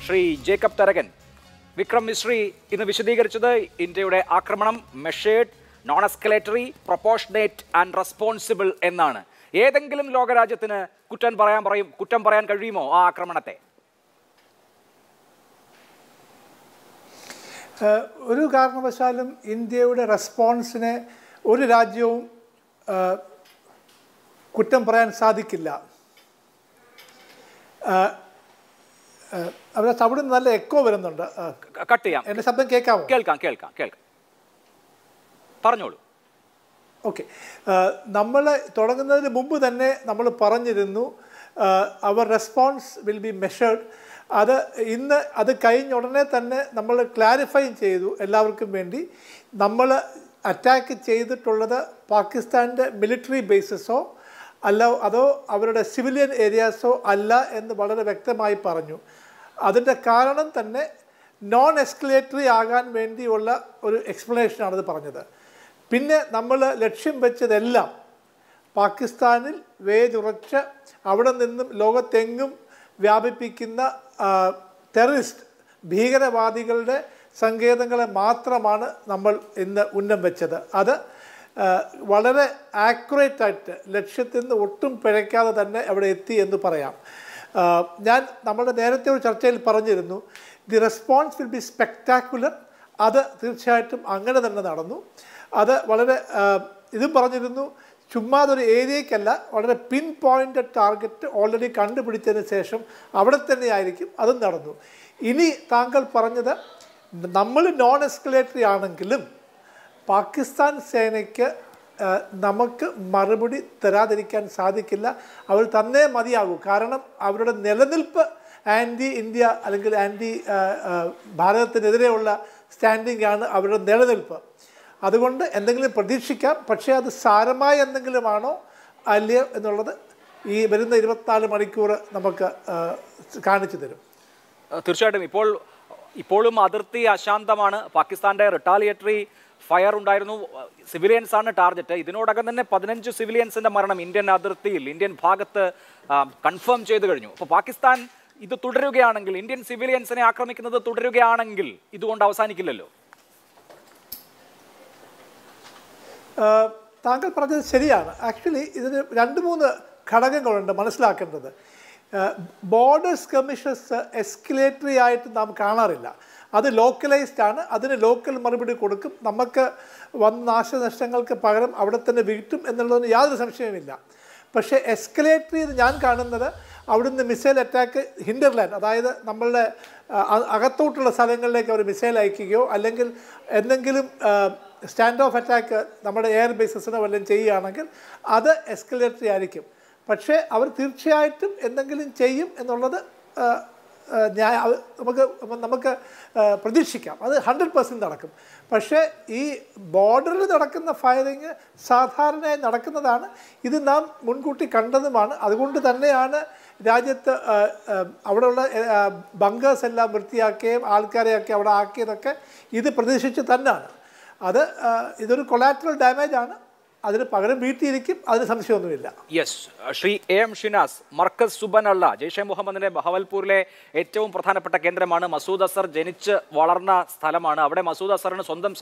Shri Jacob Tharakan. Vikram Misri ഇന്ന് വിശദീകരിച്ചത് ഇന്ത്യയുടെ ആക്രമണം measured, non escalatory, proportionate and responsible എന്നാണ്. ഏതെങ്കിലും ലോകരാജ്യത്തിന് കുറ്റം പറയാൻ കഴിയുമോ ആ ആക്രമണത്തെ? ഒരു കാരണവശാലും ഇന്ത്യയുടെ റെസ്പോൺസിനെ ഒരു രാജ്യവും കുറ്റം പറയാൻ സാധിക്കില്ല. അവിടെ നല്ല എക്കോ വരുന്നുണ്ട്. കട്ട് ചെയ്യാം. എൻ്റെ ശബ്ദം കേൾക്കാമോ? കേൾക്കാം. പറഞ്ഞോളൂ. ഓക്കെ, നമ്മൾ തുടങ്ങുന്നതിന് മുമ്പ് തന്നെ നമ്മൾ പറഞ്ഞിരുന്നു അവർ റെസ്പോൺസ് വിൽ ബി മെഷേർഡ്. ഇന്ന് അത് കഴിഞ്ഞ ഉടനെ തന്നെ നമ്മൾ ക്ലാരിഫൈ ചെയ്തു എല്ലാവർക്കും വേണ്ടി. അറ്റാക്ക് ചെയ്തിട്ടുള്ളത് പാകിസ്ഥാൻ്റെ മിലിറ്ററി ബേസസോ അതോ അവരുടെ സിവിലിയൻ ഏരിയാസോ അല്ല എന്ന് വളരെ വ്യക്തമായി പറഞ്ഞു. അതിൻ്റെ കാരണം തന്നെ നോൺ എസ്കലേറ്ററി ആകാൻ വേണ്ടിയുള്ള ഒരു എക്സ്പ്ലനേഷനാണത് പറഞ്ഞത്. പിന്നെ നമ്മൾ ലക്ഷ്യം വെച്ചതെല്ലാം പാകിസ്ഥാനിൽ വേരുറച്ച് അവിടെ നിന്നും ലോകത്തെങ്ങും വ്യാപിപ്പിക്കുന്ന ടെററിസ്റ്റ് ഭീകരവാദികളുടെ സങ്കേതങ്ങളെ മാത്രമാണ് നമ്മൾ ഇന്ന് ഉന്നം വെച്ചത്. അത് വളരെ ആക്യുറേറ്റായിട്ട് ലക്ഷ്യത്തിൽ നിന്ന് ഒട്ടും പിഴയ്ക്കാതെ തന്നെ അവിടെ എത്തി എന്ന് പറയാം. ഞാൻ നമ്മുടെ നേരത്തെ ഒരു ചർച്ചയിൽ പറഞ്ഞിരുന്നു the response will be spectacular. അത് തീർച്ചയായിട്ടും അങ്ങനെ തന്നെ നടന്നു. അത് വളരെ ഇതും പറഞ്ഞിരുന്നു, ചുമ്മാതൊരു ഏരിയയ്ക്കല്ല, വളരെ പിൻ പോയിൻ്റ് ടാർഗറ്റ് ഓൾറെഡി കണ്ടുപിടിച്ചതിന് ശേഷം അവിടെ തന്നെ ആയിരിക്കും അതും നടന്നു. ഇനി താങ്കൾ പറഞ്ഞത് നമ്മൾ നോൺ എസ്കലേറ്ററി ആണെങ്കിലും പാകിസ്ഥാൻ സേനയ്ക്ക് നമുക്ക് മറുപടി തരാതിരിക്കാൻ സാധിക്കില്ല. അവർ തന്നേ മതിയാകൂ. കാരണം അവരുടെ നിലനിൽപ്പ് ആൻറ്റി ഇന്ത്യ അല്ലെങ്കിൽ ആൻറ്റി ഭാരതത്തിനെതിരെയുള്ള സ്റ്റാൻഡിംഗ് ആണ് അവരുടെ നിലനിൽപ്പ്. അതുകൊണ്ട് എന്തെങ്കിലും പ്രതീക്ഷിക്കാം. പക്ഷേ അത് സാരമായ എന്തെങ്കിലുമാണോ അല്ലയോ എന്നുള്ളത് ഈ വരുന്ന 24 മണിക്കൂർ നമുക്ക് കാണിച്ചു തരും. തീർച്ചയായിട്ടും ഇപ്പോഴും അതിർത്തി അശാന്തമാണ്. പാകിസ്ഥാന്റെ റിട്ടാലിയേറ്ററി ഫയർ ഉണ്ടായിരുന്നു. സിവിലിയൻസ് ആണ് ടാർഗറ്റ്. ഇതിനോടകം തന്നെ 15 സിവിലിയൻസിന്റെ മരണം ഇന്ത്യൻ അതിർത്തിയിൽ, ഇന്ത്യൻ ഭാഗത്ത് കൺഫേം ചെയ്തു കഴിഞ്ഞു. അപ്പോൾ പാകിസ്ഥാൻ ഇത് തുടരുകയാണെങ്കിൽ, ഇന്ത്യൻ സിവിലിയൻസിനെ ആക്രമിക്കുന്നത് തുടരുകയാണെങ്കിൽ ഇതുകൊണ്ട് അവസാനിക്കില്ലല്ലോ. താങ്കൾ പറഞ്ഞത് ശരിയാണ്. ആക്ച്വലി ഇതിന് 2-3 ഘടകങ്ങളുണ്ട് മനസ്സിലാക്കേണ്ടത്. ബോർഡർ സ്കെർമിഷസ് എസ്കലേറ്ററി ആയിട്ട് നാം കാണാറില്ല. അത് ലോക്കലൈസ്ഡ് ആണ്. അതിന് ലോക്കൽ മറുപടി കൊടുക്കും. നമുക്ക് വന്ന നാശനഷ്ടങ്ങൾക്ക് പകരം അവിടെ തന്നെ വീട്ടും എന്നുള്ളതിന് യാതൊരു സംശയവുമില്ല. പക്ഷേ എസ്കലേറ്ററി ഞാൻ കാണുന്നത് അവിടുന്ന് മിസൈൽ അറ്റാക്ക് ഹിൻഡർലാൻഡ്, അതായത് നമ്മളുടെ അകത്തോട്ടുള്ള സ്ഥലങ്ങളിലേക്ക് അവർ മിസൈൽ അയക്കുകയോ അല്ലെങ്കിൽ എന്തെങ്കിലും സ്റ്റാൻഡ് ഓഫ് അറ്റാക്ക് നമ്മുടെ എയർ ബേസസിനോ വല്ലതും ചെയ്യുകയാണെങ്കിൽ അത് എസ്കലേറ്ററി ആയിരിക്കും. പക്ഷേ അവർ തീർച്ചയായിട്ടും എന്തെങ്കിലും ചെയ്യും എന്നുള്ളത് നമുക്ക് പ്രതീക്ഷിക്കാം. അത് 100% നടക്കും. പക്ഷേ ഈ ബോർഡറിൽ നടക്കുന്ന ഫയറിങ് സാധാരണയായി നടക്കുന്നതാണ്. ഇത് നാം മുൻകൂട്ടി കണ്ടതുമാണ്. അതുകൊണ്ട് തന്നെയാണ് രാജ്യത്ത് അവിടെയുള്ള ബങ്കേഴ്സ് എല്ലാം വൃത്തിയാക്കുകയും ആൾക്കാരെയൊക്കെ അവിടെ ആക്കിയതൊക്കെ ഇത് പ്രതീക്ഷിച്ച് തന്നെയാണ്. ഇതൊരു കൊളാറ്ററൽ ഡാമേജ് ആണ്. അതിന് പകരം വീട്ടിയിരിക്കും, അതിന് സംശയമൊന്നുമില്ല. യെസ്, ശ്രീ എം ഷിനാസ്, മർക്കസ് സുബനല്ല ജെയ്ഷെ മുഹമ്മദിന്റെ ബഹവൽപൂരിലെ ഏറ്റവും പ്രധാനപ്പെട്ട കേന്ദ്രമാണ്. മസൂദ് അസർ ജനിച്ച് വളർന്ന സ്ഥലമാണ്. അവിടെ മസൂദ് അസറിന് സ്വന്തം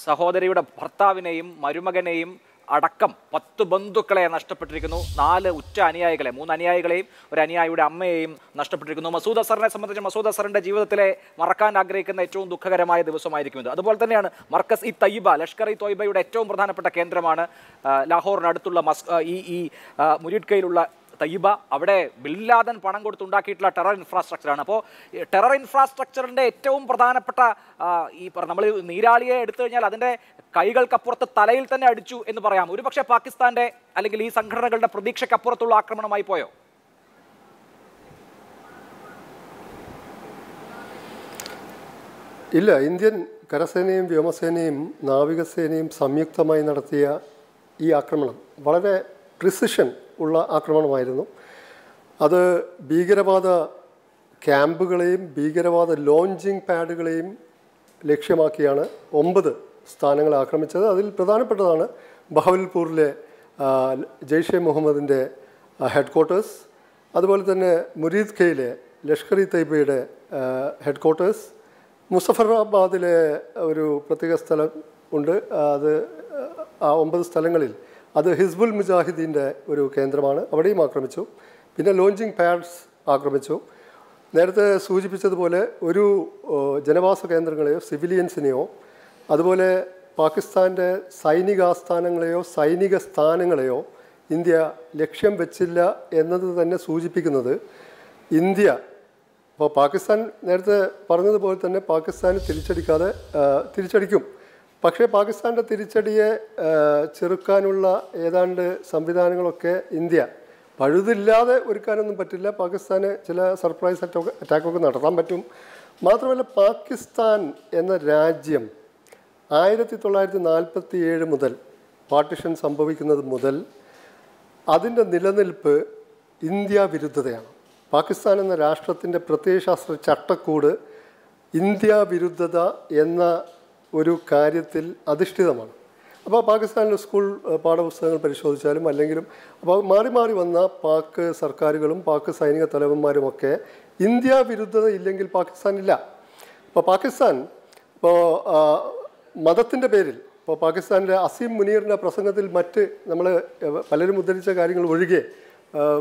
സഹോദരിയുടെ ഭർത്താവിനെയും മരുമകനെയും അടക്കം 10 ബന്ധുക്കളെ നഷ്ടപ്പെട്ടിരിക്കുന്നു. 4 ഉറ്റ അനുയായികളെ, 3 അനുയായികളെയും ഒരു അനുയായിയുടെ അമ്മയെയും നഷ്ടപ്പെട്ടിരിക്കുന്നു. മസൂദ് അസറിനെ സംബന്ധിച്ച് മസൂദ് അസറിന്റെ ജീവിതത്തിലെ മറക്കാൻ ആഗ്രഹിക്കുന്ന ഏറ്റവും ദുഃഖകരമായ ദിവസമായിരിക്കും ഇത്. അതുപോലെ തന്നെയാണ് മർക്കസ് ഇ തയ്യിബ, ലഷ്കർ ഇ തോയ്ബയുടെ ഏറ്റവും പ്രധാനപ്പെട്ട കേന്ദ്രമാണ്. ലാഹോറിനടുത്തുള്ള മുരിഡ്കയിലുള്ള തയ്യിബ. അവിടെ ബിൻ ലാദൻ പണം കൊടുത്തുണ്ടാക്കിയിട്ടുള്ള ടെറർ ഇൻഫ്രാസ്ട്രക്ചറാണ്. അപ്പോൾ ടെറർ ഇൻഫ്രാസ്ട്രക്ചറിൻ്റെ ഏറ്റവും പ്രധാനപ്പെട്ട നമ്മൾ നീരാളിയെ എടുത്തു കഴിഞ്ഞാൽ അതിൻ്റെ കൈകൾക്കപ്പുറത്ത് തലയിൽ തന്നെ അടിച്ചു എന്ന് പറയാം. ഒരുപക്ഷെ പാകിസ്ഥാന്റെ അല്ലെങ്കിൽ ഈ സംഘടനകളുടെ പ്രതീക്ഷയ്ക്കപ്പുറത്തുള്ള ആക്രമണമായി പോയോ? ഇല്ല, ഇന്ത്യൻ കരസേനയും വ്യോമസേനയും നാവികസേനയും സംയുക്തമായി നടത്തിയ ഈ ആക്രമണം വളരെ പ്രിസിഷൻ ഉള്ള ആക്രമണമായിരുന്നു. അത് ഭീകരവാദ ക്യാമ്പുകളെയും ഭീകരവാദ ലോഞ്ചിങ് പാഡുകളെയും ലക്ഷ്യമാക്കിയാണ് 9 സ്ഥാനങ്ങൾ ആക്രമിച്ചത്. അതിൽ പ്രധാനപ്പെട്ടതാണ് ബഹവൽപൂരിലെ ജെയ്ഷെ മുഹമ്മദിൻ്റെ ഹെഡ് ക്വാർട്ടേഴ്സ്, അതുപോലെ തന്നെ murid ഖയിലെ Lashkar E തൈബയുടെ head quarters. മുസഫറാബാദിലെ ഒരു പ്രത്യേക സ്ഥലം ഉണ്ട്, അത് ആ 9 സ്ഥലങ്ങളിൽ അത് ഹിസ്ബുൽ മുജാഹിദീൻ്റെ ഒരു കേന്ദ്രമാണ്, അവിടെയും ആക്രമിച്ചു. പിന്നെ ലോഞ്ചിങ് പാഡ്സ് ആക്രമിച്ചു. നേരത്തെ സൂചിപ്പിച്ചതുപോലെ ഒരു ജനവാസ കേന്ദ്രങ്ങളെയോ സിവിലിയൻസിനെയോ അതുപോലെ പാകിസ്ഥാൻ്റെ സൈനികാസ്ഥാനങ്ങളെയോ സൈനിക സ്ഥാനങ്ങളെയോ ഇന്ത്യ ലക്ഷ്യം വെച്ചില്ല എന്നത് തന്നെ സൂചിപ്പിക്കുന്നത് ഇന്ത്യ അപ്പോൾ പാകിസ്ഥാൻ നേരത്തെ പറഞ്ഞതുപോലെ തന്നെ പാകിസ്ഥാന് തിരിച്ചടിക്കും. പക്ഷേ പാകിസ്ഥാൻ്റെ തിരിച്ചടിയെ ചെറുക്കാനുള്ള ഏതാണ്ട് സംവിധാനങ്ങളൊക്കെ ഇന്ത്യ പഴുതില്ലാതെ ഒരുക്കാനൊന്നും പറ്റില്ല. പാകിസ്ഥാന് ചില സർപ്രൈസ് അറ്റാക്കൊക്കെ നടത്താൻ പറ്റും. മാത്രമല്ല പാകിസ്ഥാൻ എന്ന രാജ്യം 1947 മുതൽ പാർട്ടിഷൻ സംഭവിക്കുന്നത് മുതൽ അതിൻ്റെ നിലനിൽപ്പ് ഇന്ത്യ വിരുദ്ധതയാണ്. പാകിസ്ഥാൻ എന്ന രാഷ്ട്രത്തിൻ്റെ പ്രത്യയശാസ്ത്ര ചട്ടക്കൂട് ഇന്ത്യ വിരുദ്ധത എന്ന ഒരു കാര്യത്തിൽ അധിഷ്ഠിതമാണ്. അപ്പോൾ പാകിസ്ഥാനിലെ സ്കൂൾ പാഠപുസ്തകങ്ങൾ പരിശോധിച്ചാലും അല്ലെങ്കിലും അപ്പോൾ മാറി മാറി വന്ന പാക് സർക്കാരുകളും പാക് സൈനിക തലവന്മാരുമൊക്കെ ഇന്ത്യ വിരുദ്ധത ഇല്ലെങ്കിൽ പാകിസ്ഥാനില്ല. അപ്പോൾ പാകിസ്ഥാൻ മതത്തിൻ്റെ പേരിൽ ഇപ്പോൾ പാകിസ്ഥാനിലെ അസീം മുനീറിൻ്റെ പ്രസംഗത്തിൽ മറ്റ് നമ്മൾ പലരും ഉദ്ധരിച്ച കാര്യങ്ങൾ ഒഴികെ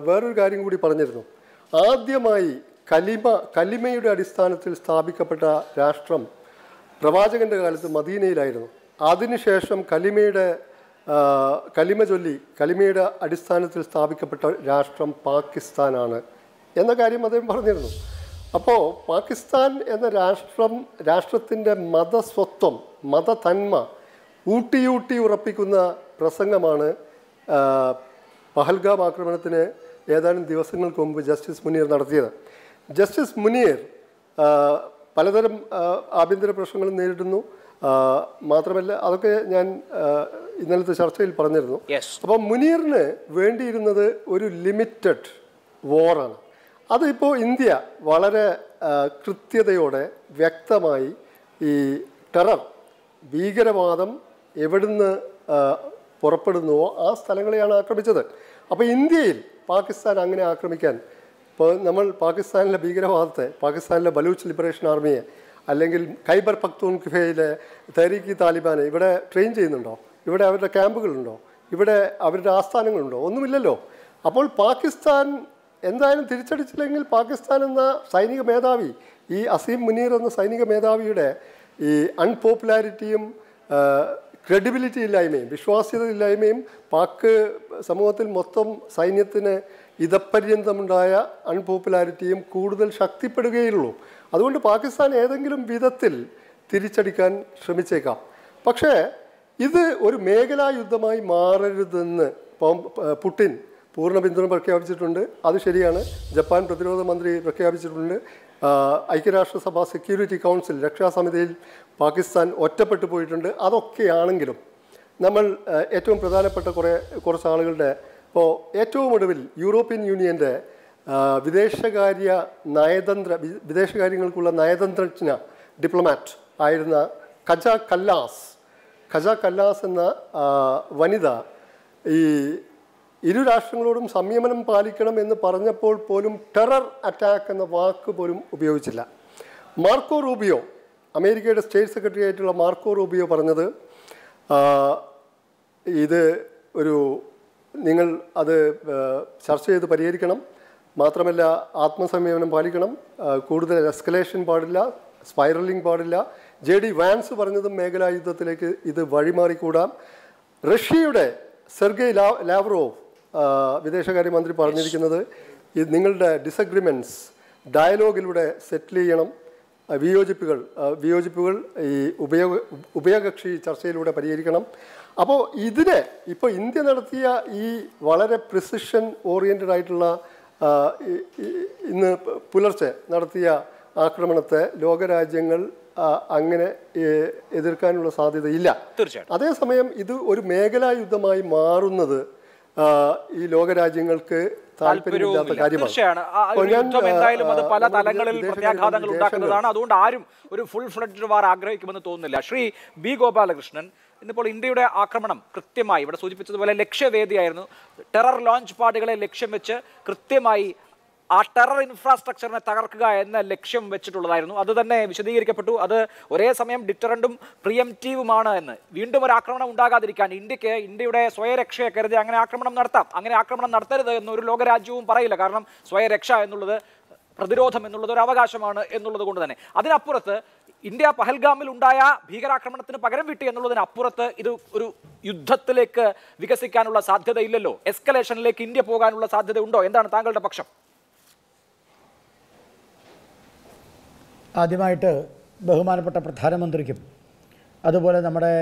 വേറൊരു കാര്യം കൂടി പറഞ്ഞിരുന്നു. ആദ്യമായി കലിമയുടെ അടിസ്ഥാനത്തിൽ സ്ഥാപിക്കപ്പെട്ട രാഷ്ട്രം പ്രവാചകൻ്റെ കാലത്ത് മദീനയിലായിരുന്നു. അതിനുശേഷം കലിമ ചൊല്ലി കലിമയുടെ അടിസ്ഥാനത്തിൽ സ്ഥാപിക്കപ്പെട്ട രാഷ്ട്രം പാകിസ്ഥാനാണ് എന്ന കാര്യം അദ്ദേഹം പറഞ്ഞിരുന്നു. അപ്പോൾ പാകിസ്ഥാൻ എന്ന രാഷ്ട്രത്തിൻ്റെ മതസ്വത്വം മതതന്മ ഊട്ടി ഉറപ്പിക്കുന്ന പ്രസംഗമാണ് പഹൽഗാം ആക്രമണത്തിന് ഏതാനും ദിവസങ്ങൾക്ക് മുമ്പ് ജസ്റ്റിസ് മുനീർ നടത്തിയത്. ജസ്റ്റിസ് മുനീർ പലതരം ആഭ്യന്തര പ്രശ്നങ്ങളും നേരിടുന്നു. മാത്രമല്ല അതൊക്കെ ഞാൻ ഇന്നലത്തെ ചർച്ചയിൽ പറഞ്ഞിരുന്നു. അപ്പോൾ മുനീറിന് വേണ്ടിയിരുന്നത് ഒരു ലിമിറ്റഡ് വോറാണ്. അതിപ്പോൾ ഇന്ത്യ വളരെ കൃത്യതയോടെ വ്യക്തമായി ഈ ടെറർ ഭീകരവാദം എവിടുന്ന് പുറപ്പെടുന്നുവോ ആ സ്ഥലങ്ങളെയാണ് ആക്രമിച്ചത്. അപ്പോൾ ഇന്ത്യയിൽ പാകിസ്ഥാൻ അങ്ങനെ ആക്രമിക്കാൻ ഇപ്പോൾ നമ്മൾ പാകിസ്ഥാനിലെ ഭീകരവാദത്തെ പാകിസ്ഥാനിലെ ബലൂച്ച് ലിബറേഷൻ ആർമിയെ അല്ലെങ്കിൽ ഖൈബർ പഖ്തൂൺഖ്വയിലെ തെഹ്രീക്ക് താലിബാനെ ഇവിടെ ട്രെയിൻ ചെയ്യുന്നുണ്ടോ? ഇവിടെ അവരുടെ ക്യാമ്പുകളുണ്ടോ? ഇവിടെ അവരുടെ ആസ്ഥാനങ്ങളുണ്ടോ? ഒന്നുമില്ലല്ലോ. അപ്പോൾ പാകിസ്ഥാൻ എന്തായാലും തിരിച്ചടിച്ചില്ലെങ്കിൽ പാകിസ്ഥാൻ എന്ന സൈനിക മേധാവി ഈ അസീം മുനീർ എന്ന സൈനിക മേധാവിയുടെ ഈ അൺപോപ്പുലാരിറ്റിയും ക്രെഡിബിലിറ്റി ഇല്ലായ്മയും വിശ്വാസ്യത ഇല്ലായ്മയും പാക് സമൂഹത്തിൽ മൊത്തം സൈന്യത്തിന് ഇതപര്യന്തമുണ്ടായ അൺപോപ്പുലാരിറ്റിയും കൂടുതൽ ശക്തിപ്പെടുകയുള്ളൂ. അതുകൊണ്ട് പാകിസ്ഥാൻ ഏതെങ്കിലും വിധത്തിൽ തിരിച്ചടിക്കാൻ ശ്രമിച്ചേക്കാം. പക്ഷേ ഇത് ഒരു മേഖലാ യുദ്ധമായി മാറരുതെന്ന് പുടിൻ പൂർണ്ണ പിന്തുണ പ്രഖ്യാപിച്ചിട്ടുണ്ട്. അത് ശരിയാണ്. ജപ്പാൻ പ്രതിരോധ മന്ത്രി പ്രഖ്യാപിച്ചിട്ടുണ്ട്. ഐക്യരാഷ്ട്രസഭ സെക്യൂരിറ്റി കൗൺസിൽ രക്ഷാസമിതിയിൽ പാകിസ്ഥാൻ ഒറ്റപ്പെട്ടു പോയിട്ടുണ്ട്. അതൊക്കെയാണെങ്കിലും നമ്മൾ ഏറ്റവും പ്രധാനപ്പെട്ട കുറച്ച് ആളുകളുടെ ഇപ്പോൾ ഏറ്റവും ഒടുവിൽ യൂറോപ്യൻ യൂണിയൻ്റെ വിദേശകാര്യങ്ങൾക്കുള്ള നയതന്ത്രജ്ഞ ഡിപ്ലോമാറ്റ് ആയിരുന്ന ഖജ കല്ലാസ് എന്ന വനിത ഈ ഇരു രാഷ്ട്രങ്ങളോടും സംയമനം പാലിക്കണം എന്ന് പറഞ്ഞപ്പോൾ പോലും ടെറർ അറ്റാക്ക് എന്ന വാക്ക് പോലും ഉപയോഗിച്ചില്ല. മാർക്കോ റൂബിയോ, അമേരിക്കയുടെ സ്റ്റേറ്റ് സെക്രട്ടറി ആയിട്ടുള്ള മാർക്കോ റൂബിയോ പറഞ്ഞത് ഇത് നിങ്ങൾ അത് ചർച്ച ചെയ്ത് പരിഹരിക്കണം, മാത്രമല്ല ആത്മസംയമനം പാലിക്കണം, കൂടുതൽ എസ്കലേഷൻ പാടില്ല, സ്പൈറലിംഗ് പാടില്ല. JD വാൻസ് പറഞ്ഞതും മേഖലാ യുദ്ധത്തിലേക്ക് ഇത് വഴിമാറിക്കൂടാം. റഷ്യയുടെ സെർഗേയ് ലാവ്റോവ് വിദേശകാര്യമന്ത്രി പറഞ്ഞിരിക്കുന്നത് നിങ്ങളുടെ ഡിസഗ്രിമെൻറ്റ്സ് ഡയലോഗിലൂടെ സെറ്റിൽ ചെയ്യണം, വിയോജിപ്പുകൾ ഈ ഉഭയകക്ഷി ചർച്ചയിലൂടെ പരിഹരിക്കണം. അപ്പോൾ ഇപ്പോൾ ഇന്ത്യ നടത്തിയ ഈ വളരെ പ്രിസിഷൻ ഓറിയൻറ്റഡ് ആയിട്ടുള്ള ഇന്ന് പുലർച്ചെ നടത്തിയ ആക്രമണത്തെ ലോകരാജ്യങ്ങൾ അങ്ങനെ എതിർക്കാനുള്ള സാധ്യതയില്ല. അതേസമയം ഇത് ഒരു മേഖലാ യുദ്ധമായി മാറുന്നത് ഈ ലോകരാജ്യങ്ങൾക്ക് താല്പര്യമില്ലാത്ത കാര്യമാണ്. പല തലങ്ങളിൽ പ്രത്യാഘാതങ്ങൾ ഉണ്ടാക്കുന്നതാണ്. അതുകൊണ്ട് ആരും ഒരു ഫുൾ ഫ്ലഡ്ജ് വാർ ആഗ്രഹിക്കുമെന്ന് തോന്നുന്നില്ല. ശ്രീ ബി ഗോപാലകൃഷ്ണൻ, ഇന്നിപ്പോൾ ഇന്ത്യയുടെ ആക്രമണം കൃത്യമായി ഇവിടെ സൂചിപ്പിച്ചതുപോലെ ലക്ഷ്യവേദിയായിരുന്നു. ടെറർ ലോഞ്ച് പാഡുകളെ ലക്ഷ്യം വെച്ച് കൃത്യമായി ആ ടെറർ ഇൻഫ്രാസ്ട്രക്ചറിനെ തകർക്കുക എന്ന ലക്ഷ്യം വെച്ചിട്ടുള്ളതായിരുന്നു. അത് തന്നെ വിശദീകരിക്കപ്പെട്ടു. അത് ഒരേ സമയം ഡിറ്ററൻറ്റും പ്രിയംറ്റീവുമാണ് എന്ന്. വീണ്ടും ഒരു ആക്രമണം ഉണ്ടാകാതിരിക്കാൻ ഇന്ത്യയുടെ സ്വയരക്ഷയെ കരുതി അങ്ങനെ ആക്രമണം നടത്താം. അങ്ങനെ ആക്രമണം നടത്തരുത് എന്നൊരു ലോകരാജ്യവും പറയില്ല. കാരണം സ്വയരക്ഷ എന്നുള്ളത്, പ്രതിരോധം എന്നുള്ളത് ഒരു അവകാശമാണ് എന്നുള്ളത് കൊണ്ട് തന്നെ. അതിനപ്പുറത്ത് ഇന്ത്യ പഹൽഗാമിൽ ഉണ്ടായ ഭീകരാക്രമണത്തിന് പകരം വീട്ടി എന്നുള്ളതിനപ്പുറത്ത് ഇത് ഒരു യുദ്ധത്തിലേക്ക് വികസിക്കാനുള്ള സാധ്യതയില്ലല്ലോ. എസ്കലേഷനിലേക്ക് ഇന്ത്യ പോകാനുള്ള സാധ്യത ഉണ്ടോ? എന്താണ് താങ്കളുടെ പക്ഷം? ആദ്യമായിട്ട് ബഹുമാനപ്പെട്ട പ്രധാനമന്ത്രിക്കും അതുപോലെ നമ്മുടെ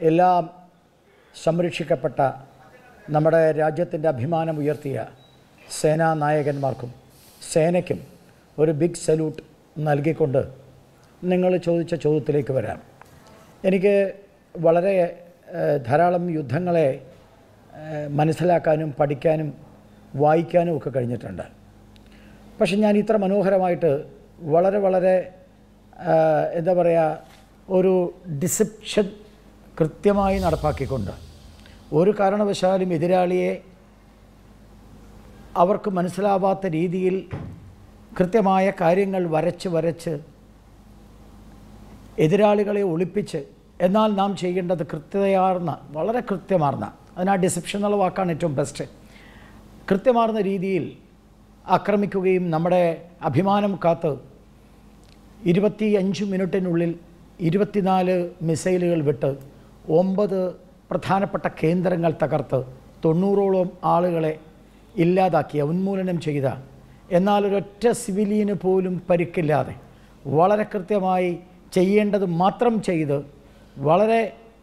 എല്ലാം സംരക്ഷിക്കപ്പെട്ട നമ്മുടെ രാജ്യത്തിൻ്റെ അഭിമാനം ഉയർത്തിയ സേനാ നായകന്മാർക്കും സേനയ്ക്കും ഒരു ബിഗ് സല്യൂട്ട് നൽകിക്കൊണ്ട് നിങ്ങൾ ചോദിച്ച ചോദ്യത്തിലേക്ക് വരാം. എനിക്ക് വളരെ ധാരാളം യുദ്ധങ്ങളെ മനസ്സിലാക്കാനും പഠിക്കാനും വായിക്കാനും ഒക്കെ കഴിഞ്ഞിട്ടുണ്ട്. പക്ഷെ ഞാൻ ഇത്ര മനോഹരമായിട്ട് വളരെ എന്താ പറയുക, ഒരു ഡിസിപ്ഷൻ കൃത്യമായി നടപ്പാക്കിക്കൊണ്ട് ഒരു കാരണവശാലും എതിരാളിയെ അവർക്ക് മനസ്സിലാവാത്ത രീതിയിൽ കൃത്യമായ കാര്യങ്ങൾ വരച്ച് എതിരാളികളെ ഒളിപ്പിച്ച്, എന്നാൽ നാം ചെയ്യേണ്ടത് കൃത്യതയാർന്ന, വളരെ കൃത്യമാർന്ന, അതിനാ ഡിസിപ്ഷൻ എന്നുള്ള വാക്കാണ് ഏറ്റവും ബെസ്റ്റ്, കൃത്യമാർന്ന രീതിയിൽ ആക്രമിക്കുകയും നമ്മുടെ അഭിമാനം കാത്ത് 25 മിനിറ്റിനുള്ളിൽ 24 മിസൈലുകൾ വിട്ട് 9 പ്രധാനപ്പെട്ട കേന്ദ്രങ്ങൾ തകർത്ത് 90ഓളം ആളുകളെ ഇല്ലാതാക്കിയ, ഉന്മൂലനം ചെയ്ത, എന്നാൽ ഒരൊറ്റ സിവിലിയന് പോലും പരിക്കില്ലാതെ വളരെ കൃത്യമായി ചെയ്യേണ്ടത് മാത്രം ചെയ്ത് വളരെ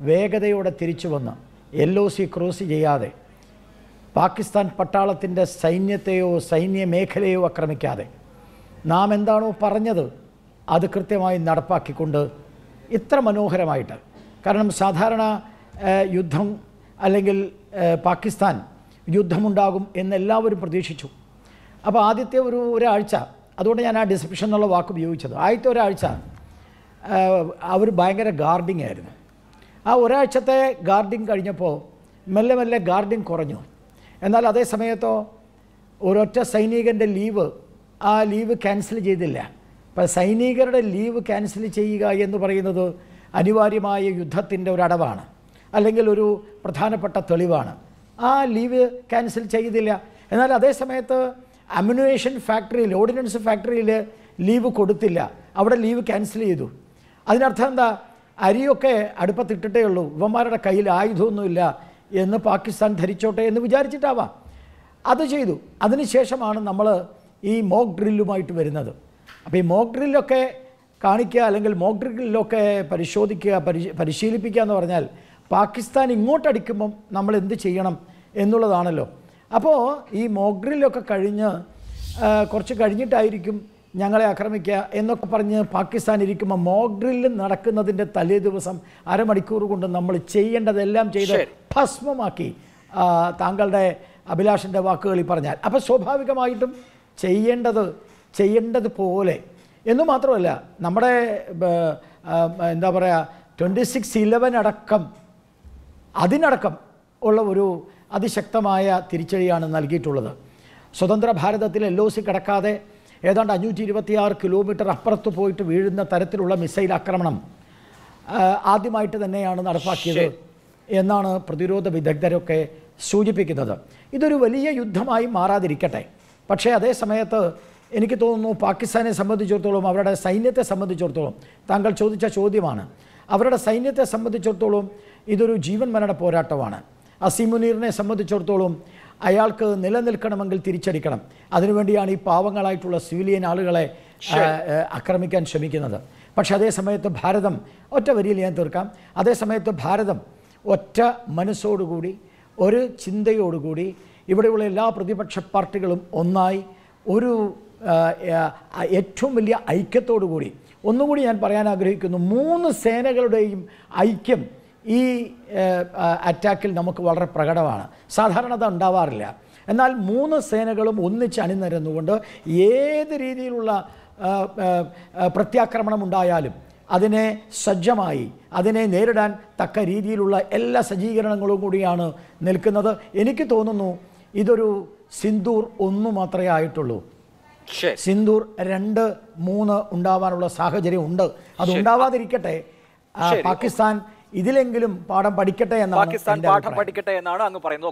വേഗതയോടെ തിരിച്ചു വന്ന് LOC ക്രോസ് ചെയ്യാതെ പാകിസ്ഥാൻ പട്ടാളത്തിൻ്റെ സൈന്യത്തെയോ സൈന്യ മേഖലയോ ആക്രമിക്കാതെ നാം എന്താണോ പറഞ്ഞത് അത് കൃത്യമായി നടപ്പാക്കിക്കൊണ്ട് ഇത്ര മനോഹരമായിട്ട്, കാരണം സാധാരണ യുദ്ധം അല്ലെങ്കിൽ പാകിസ്ഥാൻ യുദ്ധമുണ്ടാകും എന്നെല്ലാവരും പ്രതീക്ഷിച്ചു. അപ്പോൾ ആദ്യത്തെ ഒരാഴ്ച, അതുകൊണ്ട് ഞാൻ ആ ഡിസ്ക്രിപ്ഷൻ എന്നുള്ള വാക്ക് ഉപയോഗിച്ചത്, ആദ്യത്തെ ഒരാഴ്ച അവർ ഭയങ്കര ഗാർഡിങ് ആയിരുന്നു. ആ ഒരാഴ്ചത്തെ ഗാർഡിങ് കഴിഞ്ഞപ്പോൾ മെല്ലെ ഗാർഡിങ് കുറഞ്ഞു. എന്നാൽ അതേ സമയത്തോ ഒരൊറ്റ സൈനികൻ്റെ ലീവ്, ആ ലീവ് ക്യാൻസൽ ചെയ്തില്ല. അപ്പോൾ സൈനികരുടെ ലീവ് ക്യാൻസൽ ചെയ്യുക എന്ന് പറയുന്നത് അനിവാര്യമായ യുദ്ധത്തിൻ്റെ ഒരടവാണ്, അല്ലെങ്കിൽ ഒരു പ്രധാനപ്പെട്ട തെളിവാണ്. ആ ലീവ് ക്യാൻസൽ ചെയ്തില്ല. എന്നാൽ അതേ സമയത്ത് അമ്യുനേഷൻ ഫാക്ടറിയിൽ, ഓർഡിനൻസ് ഫാക്ടറിയിൽ ലീവ് കൊടുത്തില്ല, അവിടെ ലീവ് ക്യാൻസൽ ചെയ്തു. അതിനർത്ഥം എന്താ? അരിയൊക്കെ അടുപ്പത്തിട്ടിട്ടേ ഉള്ളൂ, ഇവന്മാരുടെ കയ്യിൽ ആയുധമൊന്നുമില്ല എന്ന് പാകിസ്ഥാൻ ധരിച്ചോട്ടെ എന്ന് വിചാരിച്ചിട്ടാവാം അത് ചെയ്തു. അതിനുശേഷമാണ് നമ്മൾ ഈ മോക്ക് ഡ്രില്ലുമായിട്ട് വരുന്നത്. അപ്പോൾ ഈ മോക്ക് ഡ്രില്ലൊക്കെ കാണിക്കുക, അല്ലെങ്കിൽ മോക്ക് ഡ്രില്ലൊക്കെ പരിശോധിക്കുക, പരിശീലിപ്പിക്കുക എന്ന് പറഞ്ഞാൽ പാകിസ്ഥാൻ ഇങ്ങോട്ടടിക്കുമ്പം നമ്മൾ എന്ത് ചെയ്യണം എന്നുള്ളതാണല്ലോ. അപ്പോൾ ഈ മോക്ക് ഡ്രില്ലൊക്കെ കഴിഞ്ഞ് കുറച്ച് കഴിഞ്ഞിട്ടായിരിക്കും ഞങ്ങളെ ആക്രമിക്കുക എന്നൊക്കെ പറഞ്ഞ് പാകിസ്ഥാൻ ഇരിക്കുമ്പോൾ മോക്ക് ഡ്രില്ല് നടക്കുന്നതിൻ്റെ തലേ ദിവസം അരമണിക്കൂർ കൊണ്ട് നമ്മൾ ചെയ്യേണ്ടതെല്ലാം ചെയ്ത് ഭസ്മമാക്കി, താങ്കളുടെ അഭിലാഷിൻ്റെ വാക്കുകളിൽ പറഞ്ഞാൽ. അപ്പോൾ സ്വാഭാവികമായിട്ടും ചെയ്യേണ്ടത് പോലെ എന്ന് മാത്രമല്ല, നമ്മുടെ എന്താ പറയുക 26/11 അടക്കം, അതിനടക്കം ഉള്ള ഒരു അതിശക്തമായ തിരിച്ചടിയാണ് നൽകിയിട്ടുള്ളത്. സ്വതന്ത്ര ഭാരതത്തിൽ LOC കടക്കാതെ ഏതാണ്ട് 526 കിലോമീറ്റർ അപ്പുറത്ത് പോയിട്ട് വീഴുന്ന തരത്തിലുള്ള മിസൈൽ ആക്രമണം ആദ്യമായിട്ട് തന്നെയാണ് നടപ്പാക്കിയത് എന്നാണ് പ്രതിരോധ വിദഗ്ധരൊക്കെ സൂചിപ്പിക്കുന്നത്. ഇതൊരു വലിയ യുദ്ധമായി മാറാതിരിക്കട്ടെ. പക്ഷേ അതേ സമയത്ത് എനിക്ക് തോന്നുന്നു പാകിസ്ഥാനെ സംബന്ധിച്ചിടത്തോളം, അവരുടെ സൈന്യത്തെ സംബന്ധിച്ചിടത്തോളം, താങ്കൾ ചോദിച്ച ചോദ്യമാണ്, അവരുടെ സൈന്യത്തെ സംബന്ധിച്ചിടത്തോളം ഇതൊരു ജീവൻ മരണ പോരാട്ടമാണ്. അസീം മുനീറിനെ സംബന്ധിച്ചിടത്തോളം അയാൾക്ക് നിലനിൽക്കണമെങ്കിൽ തിരിച്ചടിക്കണം. അതിനുവേണ്ടിയാണ് ഈ പാവങ്ങളായിട്ടുള്ള സിവിലിയൻ ആളുകളെ ആക്രമിക്കാൻ ശ്രമിക്കുന്നത്. പക്ഷേ അതേ സമയത്ത് ഭാരതം, ഒറ്റ വരിയിൽ ഞാൻ തീർക്കാം, അതേ സമയത്ത് ഭാരതം ഒറ്റ മനസ്സോടുകൂടി, ഒരു ചിന്തയോടുകൂടി, ഇവിടെയുള്ള എല്ലാ പ്രതിപക്ഷ പാർട്ടികളും ഒന്നായി ഒരു ഏറ്റവും വലിയ ഐക്യത്തോടു കൂടി, ഒന്നുകൂടി ഞാൻ പറയാൻ ആഗ്രഹിക്കുന്നു, 3 സേനകളുടെയും ഐക്യം ഈ അറ്റാക്കിൽ നമുക്ക് വളരെ പ്രകടമാണ്. സാധാരണ അത് ഉണ്ടാവാറില്ല. എന്നാൽ 3 സേനകളും ഒന്നിച്ച് അണിനിരന്നുകൊണ്ട് ഏത് രീതിയിലുള്ള പ്രത്യാക്രമണം ഉണ്ടായാലും അതിനെ സജ്ജമായി, അതിനെ നേരിടാൻ തക്ക രീതിയിലുള്ള എല്ലാ സജ്ജീകരണങ്ങളും കൂടിയാണ് നിൽക്കുന്നത്. എനിക്ക് തോന്നുന്നു ഇതൊരു സിന്ദൂർ 1 മാത്രമേ ആയിട്ടുള്ളൂ. ശരി. സിന്ദൂർ 2, 3 ഉണ്ടാവാനുള്ള സാഹചര്യം ഉണ്ട്. അത് ഉണ്ടാവാതിരിക്കട്ടെ. പാകിസ്ഥാൻ ഇതിലെങ്കിലും പാഠം പഠിക്കട്ടെ എന്നാണ് പാകിസ്ഥാൻ പാഠം പഠിക്കട്ടെ എന്നാണ് അങ്ങ് പറയുന്നത്.